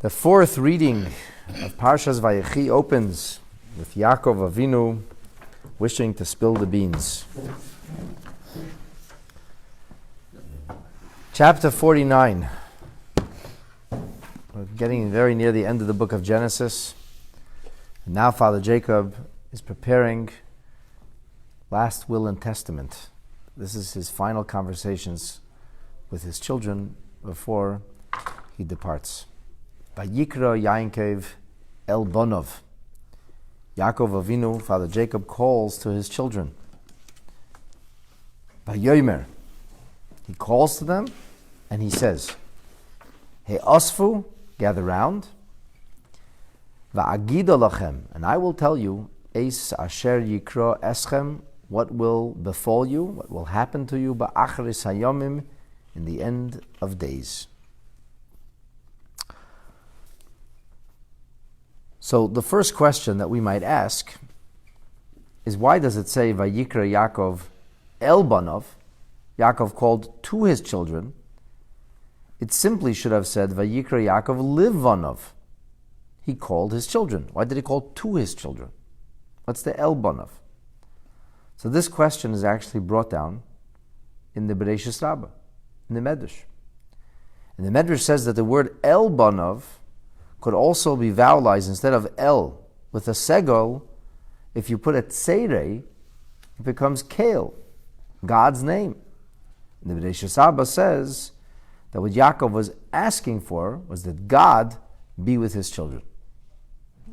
The fourth reading of Parshat Vayechi opens with Yaakov Avinu wishing to spill the beans. Chapter 49. We're getting very near the end of the book of Genesis. And now Father Jacob is preparing last will and testament. This is his final conversations with his children before he departs. Vayikra Yaakov el Bonov. Yaakov Avinu, Father Jacob, calls to his children. Vayomer. He calls to them and he says, He osfu, gather round. Va'agida lachem, and I will tell you, Eis asher yikra eschem, what will befall you, what will happen to you, ba'acharis hayomim, in the end of days. So the first question that we might ask is, why does it say Vayikra Yaakov el Banov? Yaakov called to his children. It simply should have said Vayikra Yaakov liv Banov. He called his children. Why did he call to his children? What's the el Banov? So this question is actually brought down in the Bereshis Rabbah, in the Medrash. And the Medrash says that the word el Banov could also be vowelized instead of El with a segol. If you put a tseirei, it becomes Kael, God's name. And the Bereshis Rabbah says that what Yaakov was asking for was that God be with his children.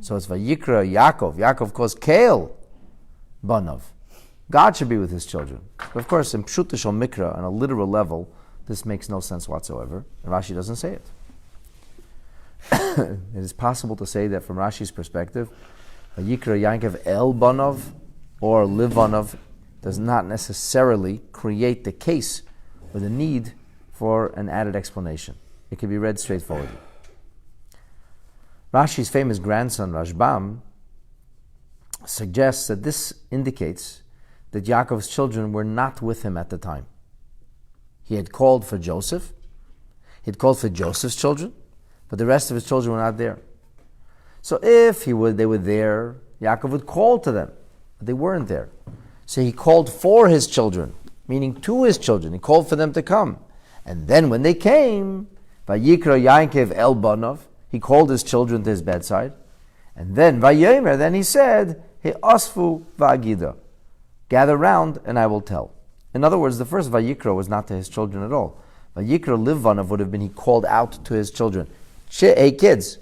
So it's Vayikra Yaakov. Yaakov calls Kael Banov. God should be with his children. But of course, in Pshuta Shel Mikra, on a literal level, this makes no sense whatsoever. And Rashi doesn't say it. It is possible to say that from Rashi's perspective, Vayikra Yaakov el Banov or liv Banov does not necessarily create the case or the need for an added explanation. It can be read straightforwardly. Rashi's famous grandson, Rashbam, suggests that this indicates that Yaakov's children were not with him at the time. He had called for Joseph. He had called for Joseph's children, but the rest of his children were not there. So if they were there, Yaakov would call to them, but they weren't there. So he called for his children, meaning to his children. He called for them to come. And then when they came, Vayikra Yaakov el Banov, he called his children to his bedside. And then Vayomer, then he said, He osfu va'agida, gather round and I will tell. In other words, the first Vayikra was not to his children at all. Vayikra liv Banov would have been he called out to his children. Hey kids,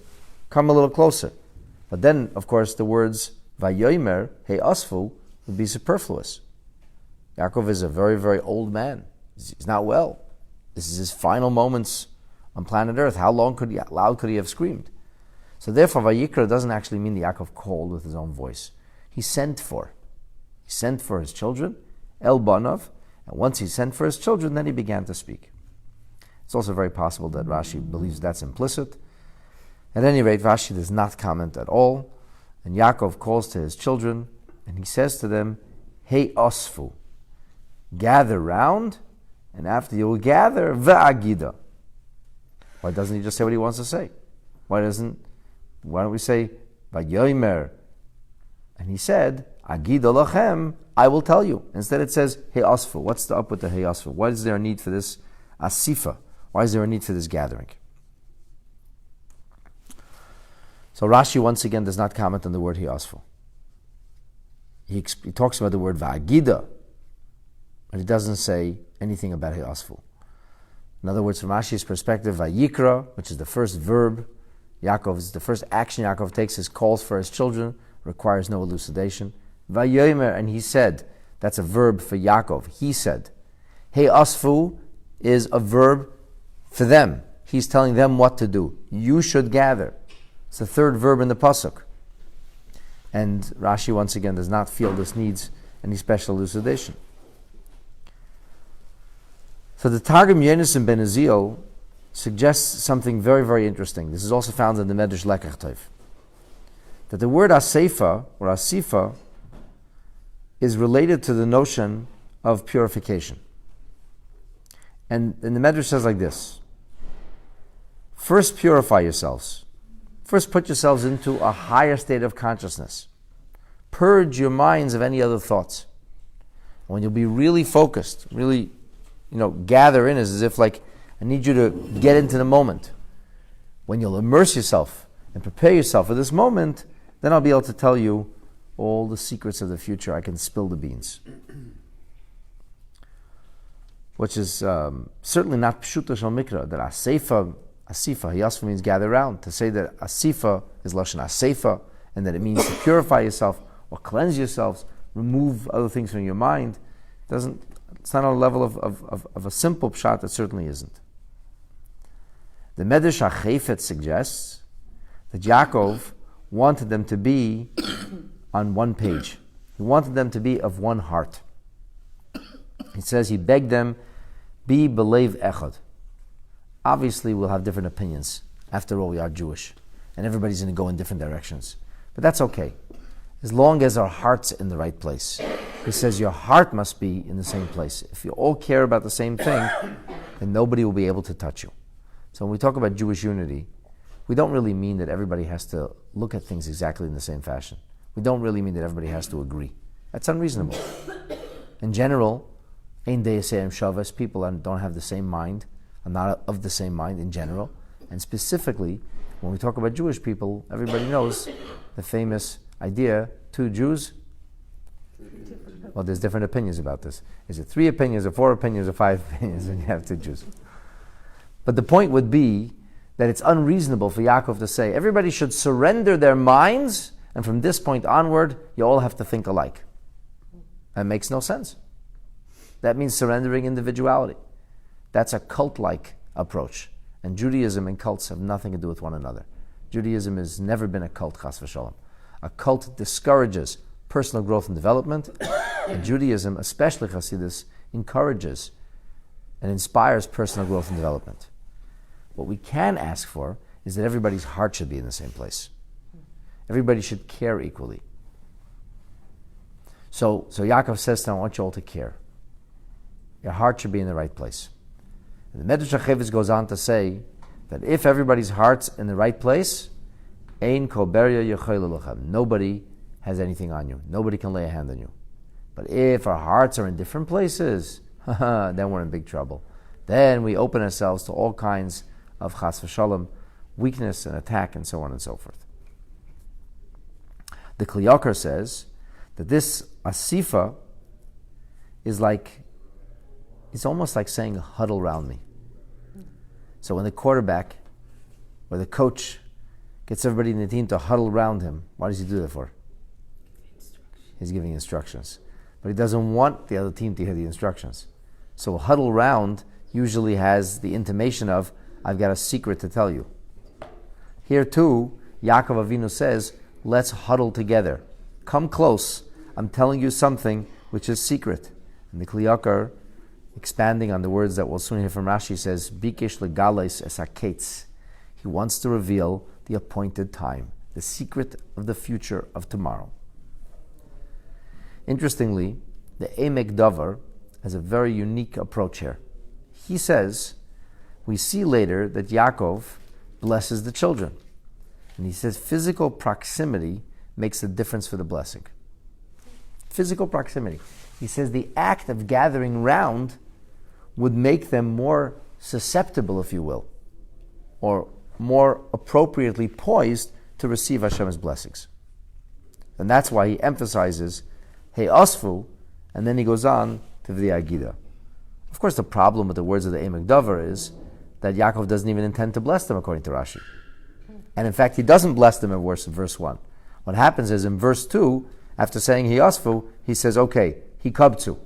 come a little closer. But then, of course, the words Vayomer, He osfu, would be superfluous. Yaakov is a very, very old man. He's not well. This is his final moments on planet Earth. How loud could he have screamed? So therefore, Vayikra doesn't actually mean that Yaakov called with his own voice. He sent for his children, El Banov, and once he sent for his children, then he began to speak. It's also very possible that Rashi believes that's implicit. At any rate, Rashi does not comment at all, and Yaakov calls to his children, and he says to them, Hey osfu, gather round, and after you will gather, va'agida. Why doesn't he just say what he wants to say? Why don't we say, Vayomer? And he said, Agida lachem, I will tell you. Instead it says, Hey osfu. What's the up with the Hey osfu? Why is there a need for this asifa? Why is there a need for this gathering? So Rashi once again does not comment on the word Hey osfu. He talks about the word va'agida, but he doesn't say anything about Hey osfu. In other words, from Rashi's perspective, Vayikra, which is the first verb, the first action Yaakov takes, his calls for his children, requires no elucidation. Vayomer, and he said, that's a verb for Yaakov. He said. Hey osfu is a verb for them. He's telling them what to do. You should gather. It's the third verb in the pasuk. And Rashi once again does not feel this needs any special elucidation. So the Targum Yonasan ben Uziel suggests something very, very interesting. This is also found in the Medrash Lekach Tov. That the word Aseifa or Asifa is related to the notion of purification. And the Medrash says like this: first purify yourselves. First, put yourselves into a higher state of consciousness. Purge your minds of any other thoughts. When you'll be really focused, really, gather in, is as if like, I need you to get into the moment. When you'll immerse yourself and prepare yourself for this moment, then I'll be able to tell you all the secrets of the future. I can spill the beans. Which is certainly not pshuta shel mikra, that asifa, hiyasfa means gather around. To say that asifa is lashon asefa, and that it means to purify yourself or cleanse yourselves, remove other things from your mind, it's not on a level of a simple pshat. It certainly isn't. The Medrash HaChefetz suggests that Yaakov wanted them to be on one page. He wanted them to be of one heart. He says he begged them, be belev echad. Obviously, we'll have different opinions. After all, we are Jewish, and everybody's going to go in different directions. But that's okay, as long as our heart's in the right place. He says your heart must be in the same place. If you all care about the same thing, then nobody will be able to touch you. So when we talk about Jewish unity, we don't really mean that everybody has to look at things exactly in the same fashion. We don't really mean that everybody has to agree. That's unreasonable. In general, ein deyaseyim shavas, people don't have the same mind, are not of the same mind in general. And specifically, when we talk about Jewish people, everybody knows the famous idea, 2 Jews. Well, there's different opinions about this. Is it 3 opinions, or 4 opinions, or 5 opinions when you have 2 Jews? But the point would be that it's unreasonable for Yaakov to say, everybody should surrender their minds, and from this point onward, you all have to think alike. That makes no sense. That means surrendering individuality. That's a cult-like approach. And Judaism and cults have nothing to do with one another. Judaism has never been a cult, chas v'sholem. A cult discourages personal growth and development, and Judaism, especially Hasidus, encourages and inspires personal growth and development. What we can ask for is that everybody's heart should be in the same place. Everybody should care equally. So Yaakov says to them, I want you all to care. Your heart should be in the right place. And the Medrash HaChefetz goes on to say that if everybody's heart's in the right place, ein kol beria yochel lechem. Nobody has anything on you. Nobody can lay a hand on you. But if our hearts are in different places, then we're in big trouble. Then we open ourselves to all kinds of chas v'shalom, weakness and attack, and so on and so forth. The Kli Yakar says that this asifa is like, it's almost like saying huddle around me. So when the quarterback or the coach gets everybody in the team to huddle around him, what does he do that for? He's giving instructions. But he doesn't want the other team to hear the instructions. So huddle round usually has the intimation of, I've got a secret to tell you. Here too, Yaakov Avinu says, let's huddle together. Come close. I'm telling you something which is secret. And the Kli Yakar, expanding on the words that we'll soon hear from Rashi, says, Bikesh legales es haketz. He wants to reveal the appointed time, the secret of the future of tomorrow. Interestingly, the Emek Davar has a very unique approach here. He says, we see later that Yaakov blesses the children. And he says physical proximity makes a difference for the blessing. Physical proximity. He says the act of gathering round would make them more susceptible, if you will, or more appropriately poised to receive Hashem's blessings. And that's why he emphasizes Hey Asfu, and then he goes on to the Agida. Of course, the problem with the words of the Emek Davar is that Yaakov doesn't even intend to bless them, according to Rashi. And in fact, he doesn't bless them in verse 1. What happens is in verse 2, after saying He Asfu, he says, okay, He Kabtzu.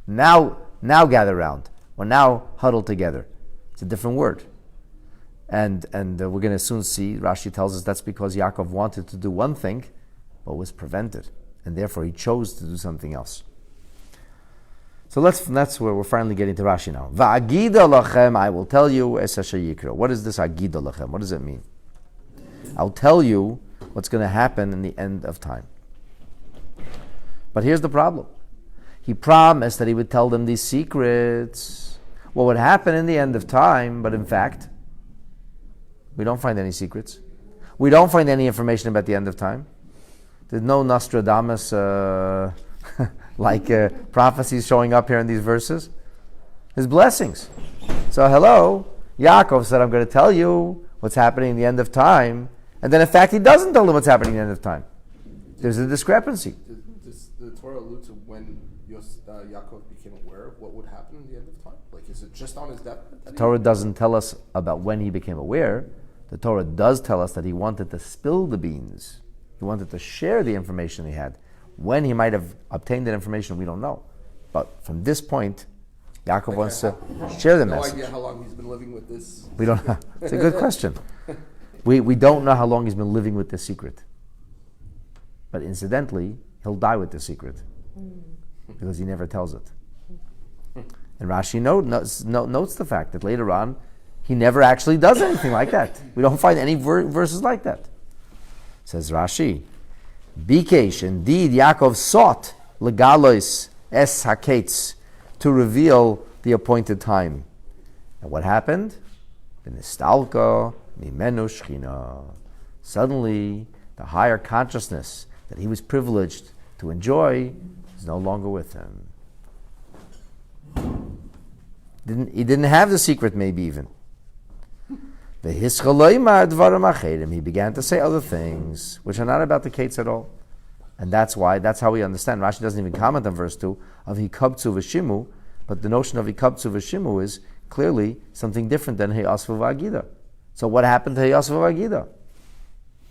Now gather round, or now huddle together. It's a different word. And we're going to soon see, Rashi tells us that's because Yaakov wanted to do one thing, but was prevented. And therefore he chose to do something else. So that's where we're finally getting to Rashi now. Va'agida lachem, I will tell you, es asher yikra. What is this agida lachem? What does it mean? I'll tell you what's going to happen in the end of time. But here's the problem. He promised that he would tell them these secrets. What would happen in the end of time, but in fact, we don't find any secrets. We don't find any information about the end of time. There's no Nostradamus prophecies showing up here in these verses. His blessings. So hello, Yaakov said, I'm going to tell you what's happening in the end of time. And then in fact, he doesn't tell them what's happening in the end of time. There's a discrepancy. Does the Torah allude to when Yaakov became aware of what would happen in the end of time? Like, is it just on his deathbed? The Torah doesn't tell us about when he became aware. The Torah does tell us that he wanted to spill the beans. He wanted to share the information he had. When he might have obtained that information, we don't know. But from this point, Yaakov wants to share the message. No idea how long he's been living with this. We don't know. It's a good question. We don't know how long he's been living with this secret. But incidentally, he'll die with this secret. Because he never tells it. And Rashi notes the fact that later on, he never actually does anything like that. We don't find any verses like that. Says Rashi, Bikesh, indeed Yaakov sought legalois es haketz, to reveal the appointed time. And what happened? V'nistalka mimenu shchina. Suddenly, the higher consciousness that he was privileged to enjoy is no longer with him. He didn't have the secret, maybe even. He began to say other things which are not about the Kates at all. And that's how we understand. Rashi doesn't even comment on verse 2 of Hikabtzu v'shimu, but the notion of Hikabtzu v'shimu is clearly something different than Heyasvu v'agida. So what happened to Heyasvu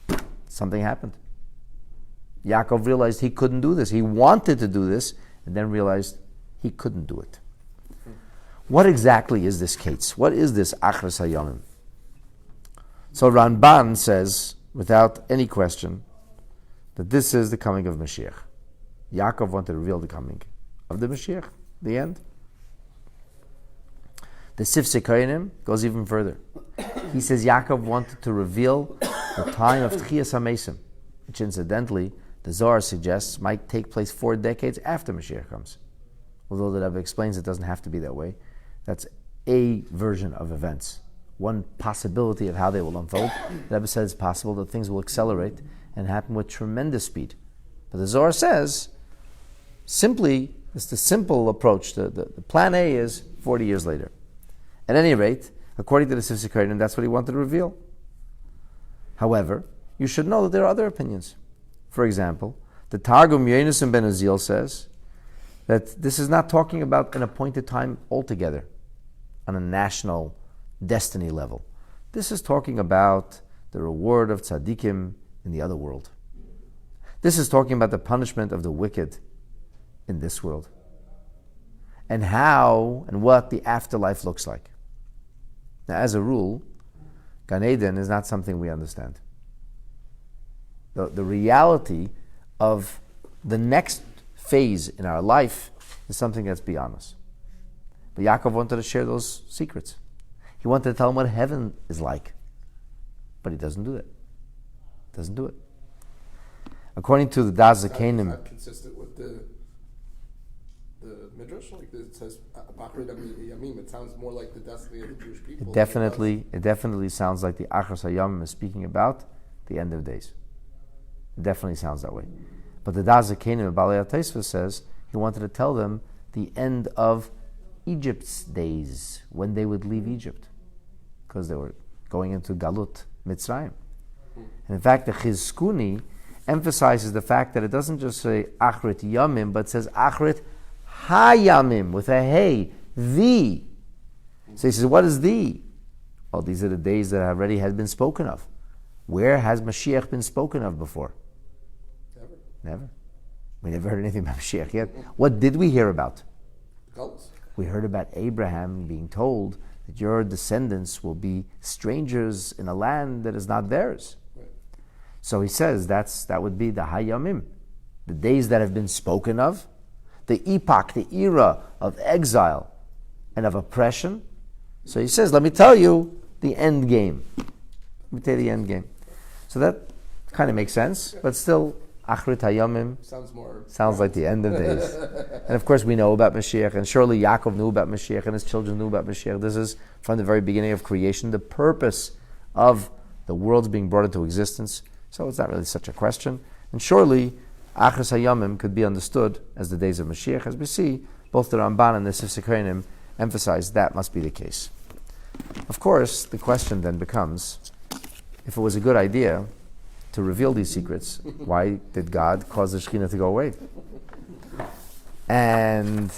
v'agida? Something happened. Yaakov realized he couldn't do this. He wanted to do this, and then realized he couldn't do it. What exactly is this Kates? What is this Achras Hayamim? So Ramban says, without any question, that this is the coming of Mashiach. Yaakov wanted to reveal the coming of the Mashiach, the end. The Sifsei Kohanim goes even further. He says Yaakov wanted to reveal the time of Tchiyas HaMesim, which incidentally, the Zohar suggests might take place 4 decades after Mashiach comes. Although the Rebbe explains it doesn't have to be that way. That's a version of events. One possibility of how they will unfold. The Rebbe says it's possible that things will accelerate and happen with tremendous speed. But the Zohar says, simply, it's the simple approach. The plan A is 40 years later. At any rate, according to the Sifsei Kohanim, that's what he wanted to reveal. However, you should know that there are other opinions. For example, the Targum Yonasan ben Azil says that this is not talking about an appointed time altogether on a national destiny level. This is talking about the reward of tzaddikim in the other world. This is talking about the punishment of the wicked in this world. And how and what the afterlife looks like. Now, as a rule, Gan Eden is not something we understand. The reality of the next phase in our life is something that's beyond us. But Yaakov wanted to share those secrets. He wanted to tell him what heaven is like. But he doesn't do it. Doesn't do it. According to the Das Zakenim, is that consistent with the Midrash? Like it says, it sounds more like the destiny of the Jewish people. It definitely sounds like the Achras Hayamim is speaking about the end of days. It definitely sounds that way. But the Das Zakenim, Balei HaTosfos says, he wanted to tell them the end of Egypt's days, when they would leave Egypt. Because they were going into Galut, Mitzrayim. And in fact, the Chizkuni emphasizes the fact that it doesn't just say Achrit Yamim, but it says Achrit Hayamim, with a Hey, the. So he says, what is the? Well, these are the days that already had been spoken of. Where has Mashiach been spoken of before? Never. We never heard anything about Mashiach yet. What did we hear about? We heard about Abraham being told that your descendants will be strangers in a land that is not theirs. Right. So he says that would be the Hayamim, the days that have been spoken of, the epoch, the era of exile and of oppression. So he says, let me tell you the end game. Let me tell you the end game. So that kind of makes sense, but still, Achrit Hayamim sounds like the end of days. And of course we know about Mashiach, and surely Yaakov knew about Mashiach, and his children knew about Mashiach. This is from the very beginning of creation, the purpose of the world's being brought into existence, so it's not really such a question. And surely, Achris Hayamim could be understood as the days of Mashiach, as we see, both the Ramban and the Sifsei Kohanim emphasize that must be the case. Of course, the question then becomes, if it was a good idea to reveal these secrets, why did God cause the Shekhinah to go away? And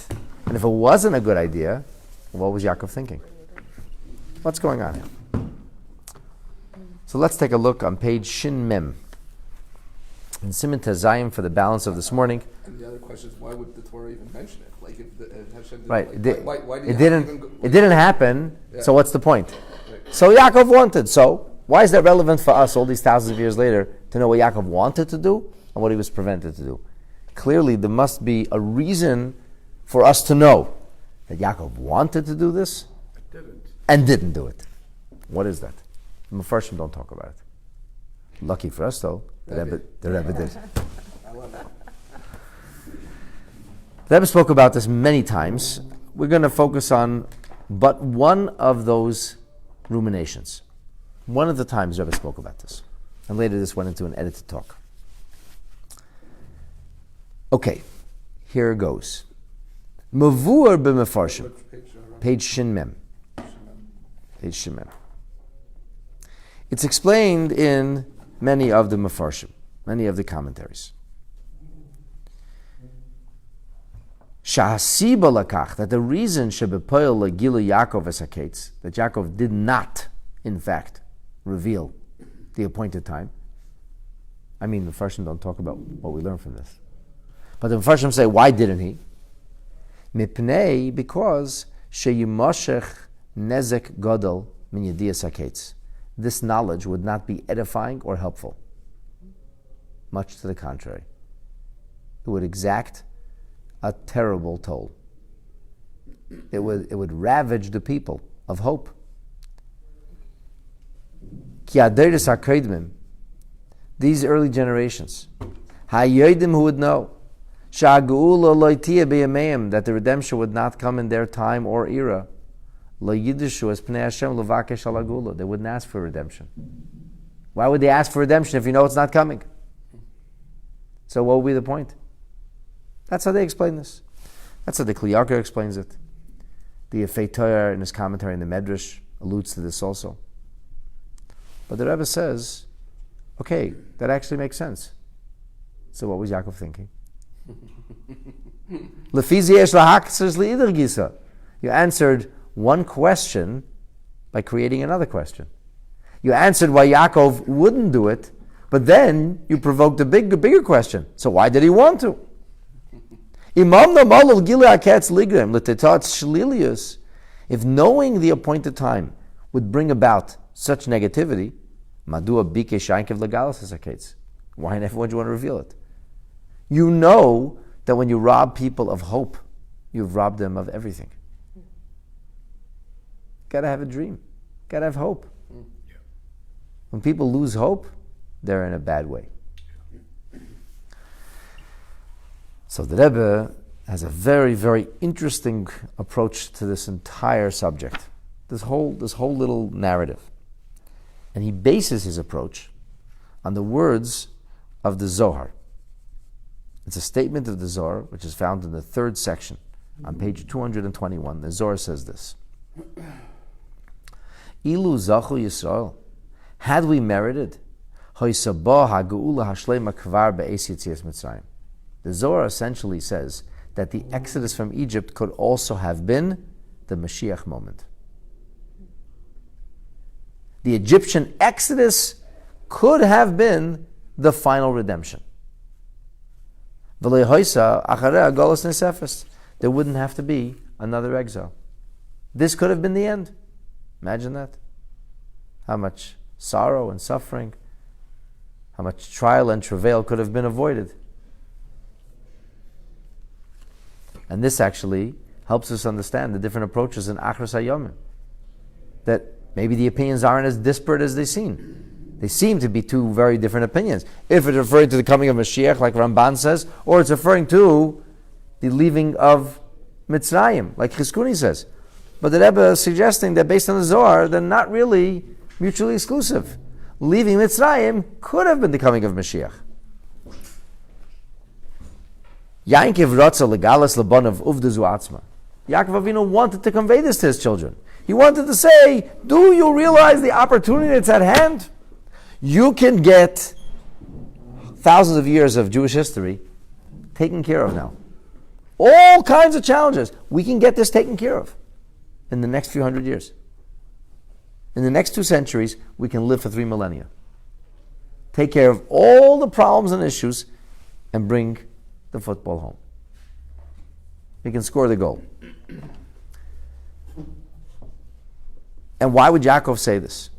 if it wasn't a good idea, what was Yaakov thinking? What's going on here? So let's take a look on page Shin Mem. In Siman Tezayim for the balance of this morning. And the other question is, why would the Torah even mention it? Like, if Hashem didn't, right. why It didn't happen, yeah. So what's the point? Right. So Yaakov wanted, so why is that relevant for us all these thousands of years later to know what Yaakov wanted to do and what he was prevented to do? Clearly there must be a reason for us to know that Yaakov wanted to do this and didn't do it. What is that? The Mefarshim don't talk about it. Lucky for us though, the Rebbe did. I love it. The Rebbe spoke about this many times. We're going to focus on but one of those ruminations. One of the times Rebbe spoke about this. And later this went into an edited talk. Okay, here it goes. Mavur b'mefarshim. Page Shin Mem. Page Shin Mem. It's explained in many of the mefarshim, many of the commentaries. Shahasiba lakach, that the reason shebepoel legilu Yaakov esaketz, that Yaakov did not, in fact, reveal the appointed time. I mean, the Mefarshim don't talk about what we learn from this. But the Mefarshim say, why didn't he? Mipnei, because sheyimoshech nezek gadol min yediyas haketz. This knowledge would not be edifying or helpful. Much to the contrary. It would exact a terrible toll. It would ravage the people of hope. Ki aderes hakoidmim, these early generations, hayodim, who would know, sha'geula lo tiyeh beyameim, that the redemption would not come in their time or era. Lo yidishu es pnei Hashem levakesh al hagula. They wouldn't ask for redemption. Why would they ask for redemption if you know it's not coming? So what would be the point? That's how they explain this. That's how the Kli Yakar explains it. The Yefei Torah in his commentary in the Medrash alludes to this also. But the Rebbe says, okay, that actually makes sense. So what was Yaakov thinking? You answered one question by creating another question. You answered why Yaakov wouldn't do it, but then you provoked a bigger question. So why did he want to? If knowing the appointed time would bring about such negativity, why never would you want to reveal it? You know that when you rob people of hope, you've robbed them of everything. Gotta have a dream. Gotta have hope. When people lose hope, they're in a bad way. So the Rebbe has a very, very interesting approach to this entire subject, this whole little narrative. And he bases his approach on the words of the Zohar. It's a statement of the Zohar, which is found in the third section, on page 221. The Zohar says this. Ilu zachu Yisrael, had we merited, hoysabah ha'geula hashlema kvar be'es yetzias Mitzrayim. The Zohar essentially says that the exodus from Egypt could also have been the Mashiach moment. The Egyptian exodus could have been the final redemption. There wouldn't have to be another exile. This could have been the end. Imagine that. How much sorrow and suffering, how much trial and travail could have been avoided. And this actually helps us understand the different approaches in Achros HaYomim. That maybe the opinions aren't as disparate as they seem. They seem to be two very different opinions. If it's referring to the coming of Mashiach, like Ramban says, or it's referring to the leaving of Mitzrayim, like Chizkuni says. But the Rebbe is suggesting that based on the Zohar, they're not really mutually exclusive. leaving Mitzrayim could have been the coming of Mashiach. Yaakov Ratza legalas lebanav uvda zu atzma. Yaakov Avinu wanted to convey this to his children. He wanted to say, do you realize the opportunity that's at hand? You can get thousands of years of Jewish history taken care of now. All kinds of challenges. We can get this taken care of in the next few hundred years. In the next 2 centuries, we can live for 3 millennia. Take care of all the problems and issues and bring the football home. We can score the goal. And why would Yaakov say this?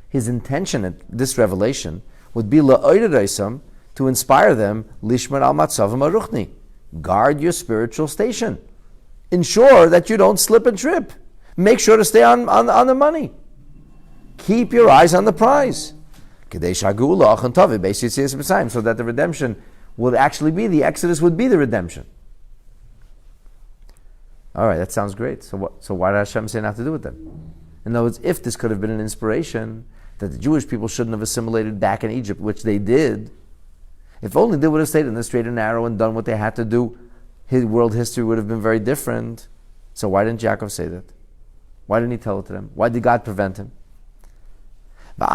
His intention at this revelation would be to inspire them, lishmar al matzavam aruchni. Guard your spiritual station. Ensure that you don't slip and trip. Make sure to stay on the money. Keep your eyes on the prize. So that the redemption would actually be, the Exodus would be the redemption. All right, that sounds great. So why did Hashem say not to do it then? In other words, if this could have been an inspiration that the Jewish people shouldn't have assimilated back in Egypt, which they did, if only they would have stayed in the straight and narrow and done what they had to do, his world history would have been very different. So why didn't Yaakov say that? Why didn't he tell it to them? Why did God prevent him? Even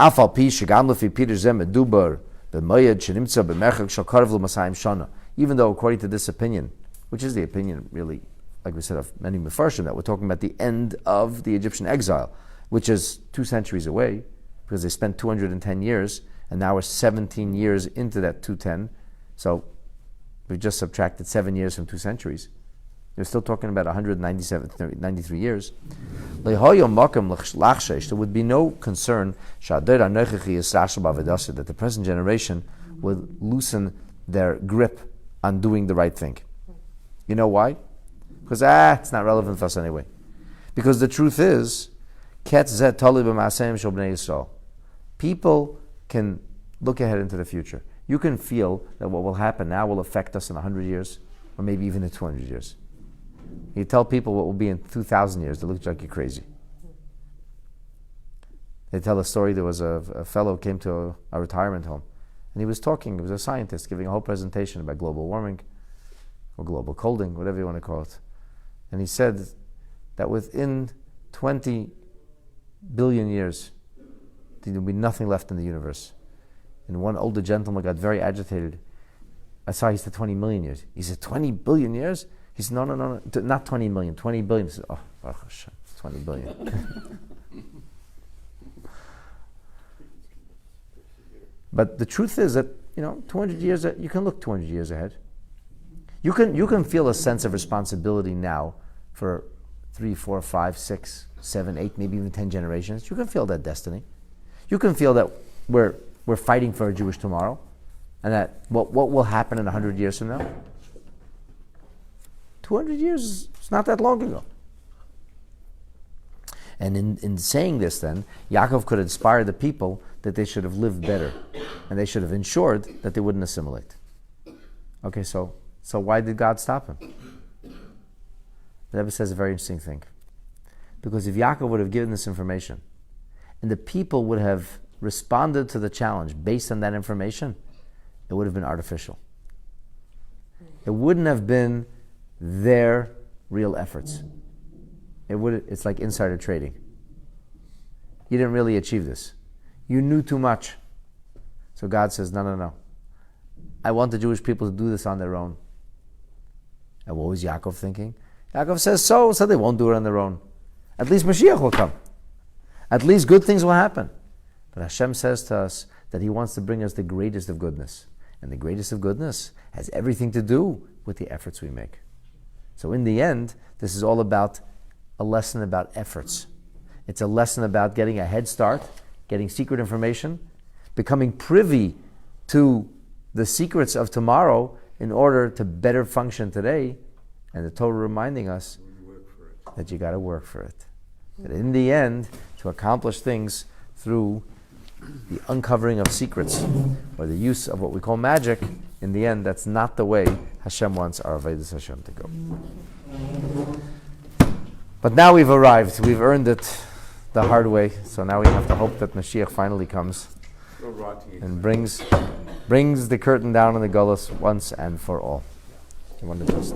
though, according to this opinion, which is the opinion really, like we said, of many Mefarshim, that we're talking about the end of the Egyptian exile, which is 2 centuries away, because they spent 210 years, and now we're 17 years into that 210. So we just subtracted 7 years from 2 centuries. They're still talking about 93 years. There would be no concern that the present generation would loosen their grip on doing the right thing. You know why? Because it's not relevant for us anyway. Because the truth is, people can look ahead into the future. You can feel that what will happen now will affect us in 100 years, or maybe even in 200 years. You tell people what will be in 2,000 years, they look like you're crazy. They tell a story, there was a fellow who came to a retirement home, and he was talking, he was a scientist, giving a whole presentation about global warming, or global colding, whatever you want to call it. And he said that within 20 billion years, there will be nothing left in the universe. And one older gentleman got very agitated. I saw he said 20 million years. He said, 20 billion years? He said, no, not 20 million, 20 billion. He said, oh, Baruch Hashem, 20 billion. But the truth is that, 200 years, you can look 200 years ahead. You can feel a sense of responsibility now for 3, 4, 5, 6, 7, 8, maybe even 10 generations. You can feel that destiny. You can feel that we're fighting for a Jewish tomorrow, and that what will happen in 100 years from now. 200 years is not that long ago. And in saying this then, Yaakov could inspire the people that they should have lived better, and they should have ensured that they wouldn't assimilate. Okay, so why did God stop him? The Rebbe says a very interesting thing. Because if Yaakov would have given this information, and the people would have responded to the challenge based on that information, it would have been artificial. It wouldn't have been their real efforts. It's like insider trading. You didn't really achieve this. You knew too much. So God says, no. I want the Jewish people to do this on their own. And what was Yaakov thinking? Yaakov says so they won't do it on their own. At least Mashiach will come. At least good things will happen. But Hashem says to us that He wants to bring us the greatest of goodness. And the greatest of goodness has everything to do with the efforts we make. So in the end, this is all about a lesson about efforts. It's a lesson about getting a head start, getting secret information, becoming privy to the secrets of tomorrow in order to better function today, and the Torah reminding us that you got to work for it. That in the end, to accomplish things through the uncovering of secrets or the use of what we call magic, in the end, that's not the way Hashem wants our Avodas Hashem to go. But now we've arrived. We've earned it. the hard way. So now we have to hope that Mashiach finally comes and brings the curtain down on the Golus once and for all. You want to just